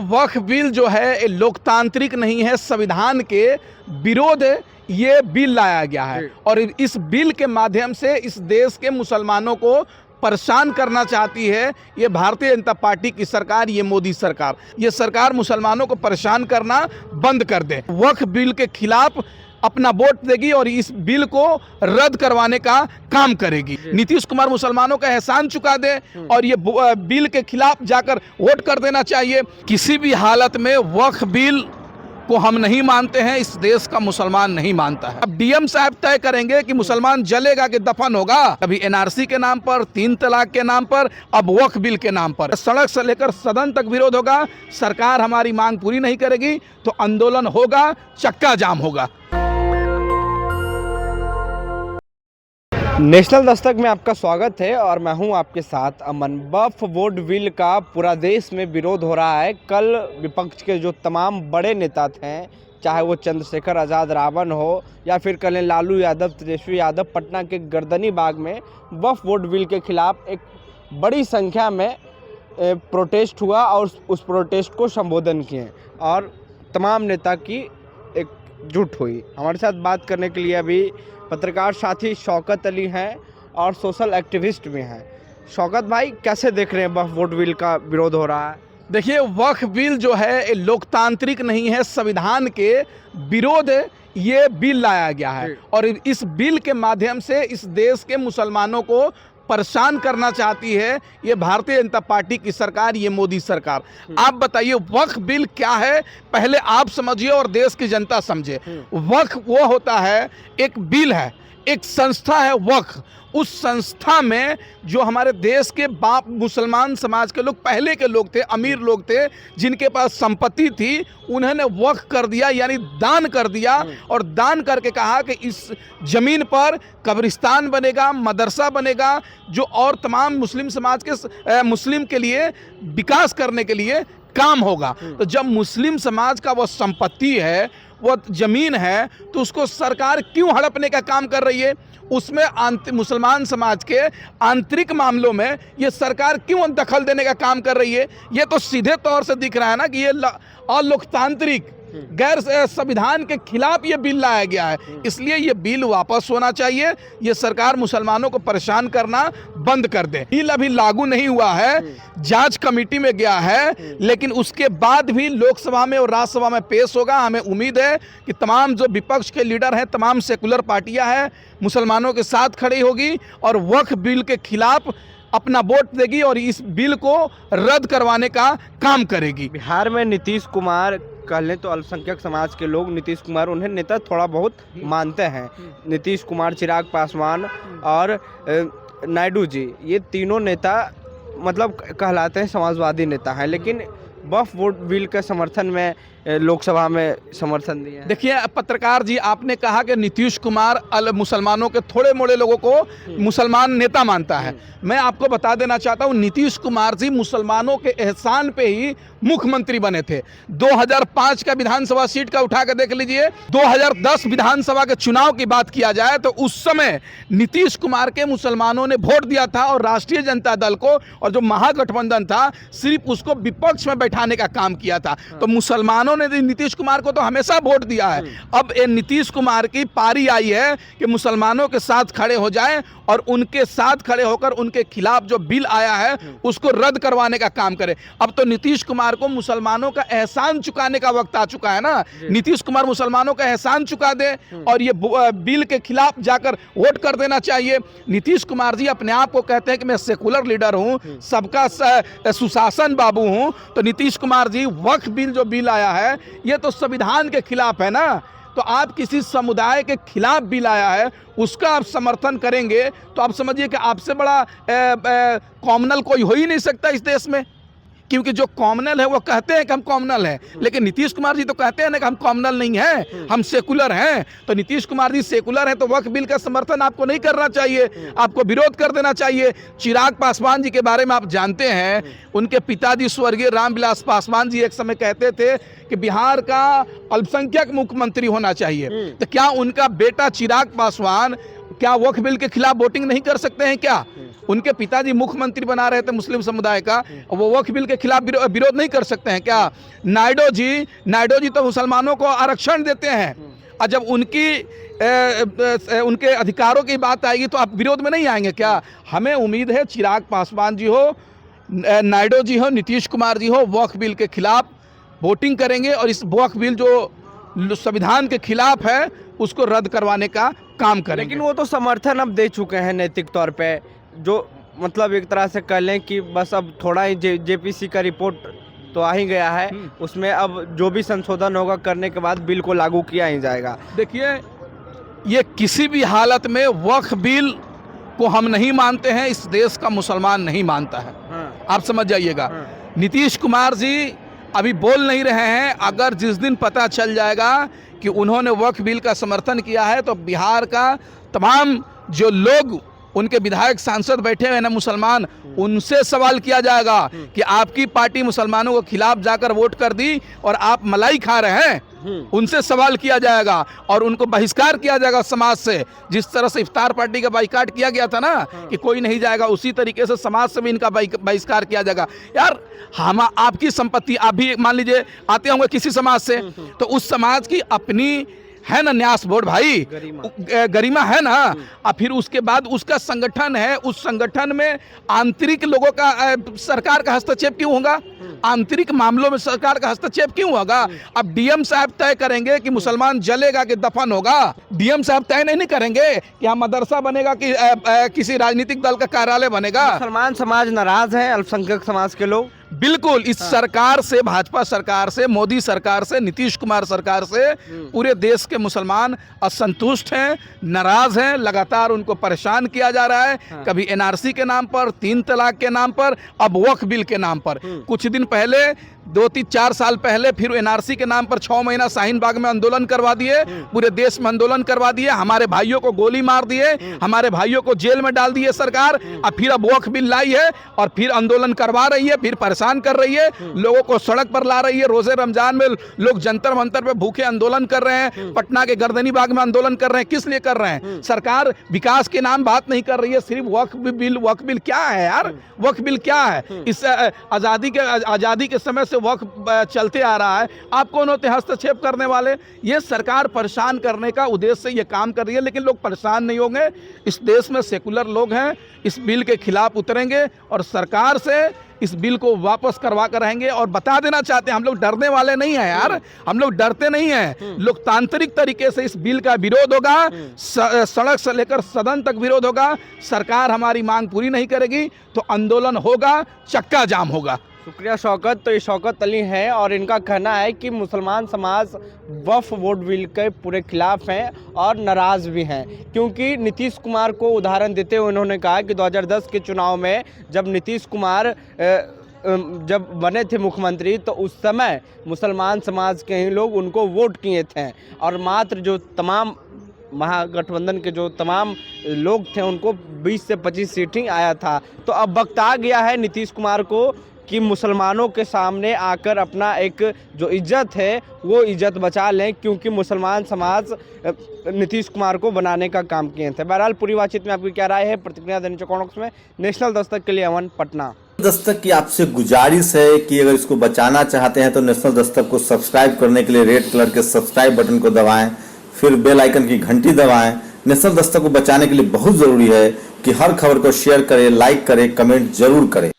वक्फ bill जो है ये लोकतांत्रिक नहीं है, संविधान के विरोध ये बिल लाया गया है और इस बिल के माध्यम से इस देश के मुसलमानों को परेशान करना चाहती है ये भारतीय जनता पार्टी की सरकार, ये मोदी सरकार। ये सरकार मुसलमानों को परेशान करना बंद कर दे, वक्फ बिल के खिलाफ अपना वोट देगी और इस बिल को रद्द करवाने का काम करेगी। नीतीश कुमार मुसलमानों का एहसान चुका दे और ये बिल के खिलाफ जाकर वोट कर देना चाहिए। किसी भी हालत में वक्फ बिल को हम नहीं मानते हैं, इस देश का मुसलमान नहीं मानता है। अब डीएम साहब तय करेंगे कि मुसलमान जलेगा कि दफन होगा। कभी एनआरसी के नाम पर, 3 तलाक के नाम पर, अब वक्फ बिल के नाम पर सड़क से लेकर सदन तक विरोध होगा। सरकार हमारी मांग पूरी नहीं करेगी तो आंदोलन होगा, चक्का जाम होगा। नेशनल दस्तक में आपका स्वागत है और मैं हूं आपके साथ अमन। वक्फ बोर्ड बिल का पूरा देश में विरोध हो रहा है। कल विपक्ष के जो तमाम बड़े नेता थे, चाहे वो चंद्रशेखर आज़ाद रावण हो या फिर कल लालू यादव, तेजस्वी यादव, पटना के गर्दनी बाग में वक्फ बोर्ड बिल के खिलाफ एक बड़ी संख्या में प्रोटेस्ट हुआ और उस प्रोटेस्ट को संबोधन किए और तमाम नेता की एकजुट हुई। हमारे साथ बात करने के लिए अभी पत्रकार साथी शौकत अली हैं और सोशल एक्टिविस्ट भी हैं। शौकत भाई, कैसे देख रहे हैं वक्फ बोर्ड बिल का विरोध हो रहा है? देखिए, वक्फ बिल जो है ये लोकतांत्रिक नहीं है, संविधान के विरोध ये बिल लाया गया है और इस बिल के माध्यम से इस देश के मुसलमानों को परेशान करना चाहती है ये भारतीय जनता पार्टी की सरकार, ये मोदी सरकार। आप बताइए वक्फ बिल क्या है, पहले आप समझिए और देश की जनता समझे। वक्फ वो होता है, एक बिल है, एक संस्था है वक्फ। उस संस्था में जो हमारे देश के बाप मुसलमान समाज के लोग, पहले के लोग थे, अमीर लोग थे, जिनके पास संपत्ति थी, उन्होंने वक्फ कर दिया, यानी दान कर दिया और दान करके कहा कि इस जमीन पर कब्रिस्तान बनेगा, मदरसा बनेगा, जो और तमाम मुस्लिम समाज के मुस्लिम के लिए विकास करने के लिए काम होगा। तो जब मुस्लिम समाज का वो संपत्ति है, वो जमीन है, तो उसको सरकार क्यों हड़पने का काम कर रही है? उसमें मुसलमान समाज के आंतरिक मामलों में ये सरकार क्यों दखल देने का काम कर रही है? ये तो सीधे तौर से दिख रहा है ना कि ये अलोकतांत्रिक, गैर संविधान के खिलाफ ये बिल लाया गया है। इसलिए ये बिल वापस होना चाहिए। ये सरकार मुसलमानों को परेशान करना बंद कर दे। बिल अभी लागू नहीं हुआ है, जांच कमेटी में गया है, लेकिन उसके बाद भी लोकसभा में और राज्यसभा में पेश होगा। हमें उम्मीद है कि तमाम जो विपक्ष के लीडर हैं, तमाम सेकुलर पार्टियां हैं, मुसलमानों के साथ खड़ी होगी और वक्फ बिल के खिलाफ अपना वोट देगी और इस बिल को रद्द करवाने का काम करेगी। बिहार में नीतीश कुमार, कह लें तो अल्पसंख्यक समाज के लोग नीतीश कुमार, उन्हें नेता थोड़ा बहुत मानते हैं। नीतीश कुमार, चिराग पासवान और नायडू जी, ये तीनों नेता मतलब कहलाते हैं समाजवादी नेता हैं, लेकिन वक्फ बोर्ड बिल के समर्थन में लोकसभा में समर्थन दिया है। देखिए पत्रकार जी, आपने कहा कि नीतीश कुमार मुसलमानों के थोड़े मोड़े लोगों को मुसलमान नेता मानता है। मैं आपको बता देना चाहता हूं, नीतीश कुमार जी मुसलमानों के एहसान पे ही मुख्यमंत्री बने थे। 2005 का विधानसभा सीट का उठा कर देख लीजिए। 2010 विधानसभा के चुनाव की बात किया जाए तो उस समय नीतीश कुमार के मुसलमानों ने वोट दिया था और राष्ट्रीय जनता दल को और जो महागठबंधन था, सिर्फ उसको विपक्ष में बैठाने का काम किया था। तो मुसलमानों ने नीतीश कुमार को तो हमेशा वोट दिया है। अब ये नीतीश कुमार की पारी आई है कि मुसलमानों के साथ खड़े हो जाएं और उनके साथ खड़े होकर उनके खिलाफ जो बिल आया है उसको रद्द करवाने का काम करें। अब तो नीतीश कुमार को मुसलमानों का एहसान चुकाने का वक्त आ चुका है ना। नीतीश कुमार मुसलमानों का एहसान चुका दे और ये बिल के खिलाफ जाकर वोट कर देना चाहिए। नीतीश कुमार जी अपने आप को कहते हैं कि मैं सेकुलर लीडर हूं, सबका सुशासन बाबू हूं। तो नीतीश कुमार जी, वक्फ बिल जो बिल आया है ये तो संविधान के खिलाफ है ना। तो आप किसी समुदाय के खिलाफ बिल आया है, उसका आप समर्थन करेंगे तो आप समझिए कि आपसे बड़ा कॉमनल कोई हो ही नहीं सकता इस देश में। क्योंकि जो कॉमनल है वो कहते हैं कि हम कॉमनल हैं, लेकिन नीतीश कुमार जी तो कहते हैं ना कि हम कॉमनल नहीं हैं, हम सेकुलर हैं। तो नीतीश कुमार जी सेकुलर हैं तो वक्फ बिल का समर्थन आपको नहीं करना चाहिए, आपको विरोध कर देना चाहिए। चिराग पासवान जी के बारे में आप जानते हैं, उनके पिताजी स्वर्गीय रामविलास पासवान जी एक समय कहते थे कि बिहार का अल्पसंख्यक मुख्यमंत्री होना चाहिए। तो क्या उनका बेटा चिराग पासवान क्या वक्फ बिल के खिलाफ वोटिंग नहीं कर सकते हैं क्या? उनके पिताजी मुख्यमंत्री बना रहे थे मुस्लिम समुदाय का, वो वक्फ बिल के खिलाफ विरोध नहीं कर सकते हैं क्या? नायडू जी तो मुसलमानों को आरक्षण देते हैं, और जब उनके अधिकारों की बात आएगी तो आप विरोध में नहीं आएंगे क्या? हमें उम्मीद है चिराग पासवान जी हो, नायडू जी हो, नीतीश कुमार जी हो, वक्फ बिल के खिलाफ वोटिंग करेंगे और इस वक्फ बिल जो संविधान के खिलाफ है उसको रद्द करवाने का काम करेंगे। लेकिन वो तो समर्थन अब दे चुके हैं नैतिक तौर पे, जो मतलब एक तरह से कह लें कि बस अब थोड़ा ही जेपीसी का रिपोर्ट तो आ ही गया है, उसमें अब जो भी संशोधन होगा करने के बाद बिल को लागू किया ही जाएगा। देखिए, ये किसी भी हालत में वक्फ बिल को हम नहीं मानते हैं, इस देश का मुसलमान नहीं मानता है। आप समझ जाइएगा। नीतीश कुमार जी अभी बोल नहीं रहे हैं, अगर जिस दिन पता चल जाएगा कि उन्होंने वक्फ बिल का समर्थन किया है तो बिहार का तमाम जो लोग उनके विधायक सांसद बैठे हुए हैं ना मुसलमान, उनसे सवाल किया जाएगा कि आपकी पार्टी मुसलमानों के खिलाफ जाकर वोट कर दी और आप मलाई खा रहे हैं। उनसे सवाल किया जाएगा और उनको बहिष्कार किया जाएगा समाज से। जिस तरह से इफ्तार पार्टी का बाइकाट किया गया था ना कि कोई नहीं जाएगा, उसी तरीके से समाज से भी इनका बहिष्कार किया जाएगा। यार, हम आपकी संपत्ति, आप भी मान लीजिए आते होंगे किसी समाज से, तो उस समाज की अपनी है ना न्यास बोर्ड भाई, गरिमा है ना, और फिर उसके बाद उसका संगठन है, उस संगठन में आंतरिक लोगों का सरकार का हस्तक्षेप क्यों होगा? आंतरिक मामलों में सरकार का हस्तक्षेप क्यों होगा? अब डीएम साहब तय करेंगे कि मुसलमान जलेगा कि दफन होगा। डीएम साहब तय नहीं करेंगे कि यहाँ मदरसा बनेगा कि किसी राजनीतिक दल का कार्यालय बनेगा। मुसलमान समाज नाराज है, अल्पसंख्यक समाज के लोग बिल्कुल इस सरकार से, भाजपा सरकार से, मोदी सरकार से, नीतीश कुमार सरकार से पूरे देश के मुसलमान असंतुष्ट हैं, नाराज हैं। लगातार उनको परेशान किया जा रहा है, कभी एनआरसी के नाम पर, 3 तलाक के नाम पर, अब वक्फ बिल के नाम पर। कुछ दिन पहले 2-4 साल पहले फिर एनआरसी के नाम पर 6 महीना शाहीन बाग में आंदोलन करवा दिए, पूरे देश में आंदोलन करवा दिए, हमारे भाइयों को गोली मार दिए, हमारे भाइयों को जेल में डाल दिए सरकार। अब फिर अब वक्फ बिल लाई है और फिर आंदोलन करवा रही है, फिर परेशान कर रही है, लोगों को सड़क पर ला रही है। रोजे रमजान में लोग जंतर मंतर पे भूखे आंदोलन कर रहे हैं, पटना के गर्दनी बाग में आंदोलन कर रहे हैं। किस लिए कर रहे हैं? सरकार विकास के नाम बात नहीं कर रही है, सिर्फ वक्फ बिल क्या है यार? वक्फ बिल क्या है? इस आजादी के समय से वक्फ चलते आ रहा है, आप कौन होते हैं हस्तक्षेप करने वाले? ये सरकार परेशान करने का उद्देश्य से ये काम कर रही है, लेकिन लोग परेशान नहीं होंगे। इस देश में सेकुलर लोग हैं, इस बिल के खिलाफ उतरेंगे और सरकार से इस बिल को वापस करवा कर रहेंगे। और बता देना चाहते हैं, हम लोग डरने वाले नहीं हैं यार, हम लोग डरते नहीं हैं। लोकतांत्रिक तरीके से इस बिल का विरोध होगा, सड़क से लेकर सदन तक विरोध होगा। सरकार हमारी मांग पूरी नहीं करेगी तो आंदोलन होगा, चक्का जाम होगा। शुक्रिया शौकत। तो ये शौकत अली हैं और इनका कहना है कि मुसलमान समाज वक्फ वोट बिल के पूरे खिलाफ हैं और नाराज़ भी हैं, क्योंकि नीतीश कुमार को उदाहरण देते हुए उन्होंने कहा कि 2010 के चुनाव में जब नीतीश कुमार जब बने थे मुख्यमंत्री तो उस समय मुसलमान समाज के ही लोग उनको वोट किए थे और मात्र जो तमाम महागठबंधन के जो तमाम लोग थे उनको 20 से 25 सीट ही आया था। तो अब वक्त आ गया है नीतीश कुमार को कि मुसलमानों के सामने आकर अपना एक जो इज्जत है वो इज्जत बचा लें, क्योंकि मुसलमान समाज नीतीश कुमार को बनाने का काम किए थे। बहरहाल पूरी बातचीत में आपकी क्या राय है? प्रतिक्रिया देने चौकॉक्स में। नेशनल दस्तक के लिए अमन, पटना। दस्तक की आपसे गुजारिश है कि अगर इसको बचाना चाहते हैं तो नेशनल दस्तक को सब्सक्राइब करने के लिए रेड कलर के सब्सक्राइब बटन को दबाएं, फिर बेल आइकन की घंटी दबाएं। नेशनल दस्तक को बचाने के लिए बहुत जरूरी है कि हर खबर को शेयर करें, लाइक करें, कमेंट जरूर करें।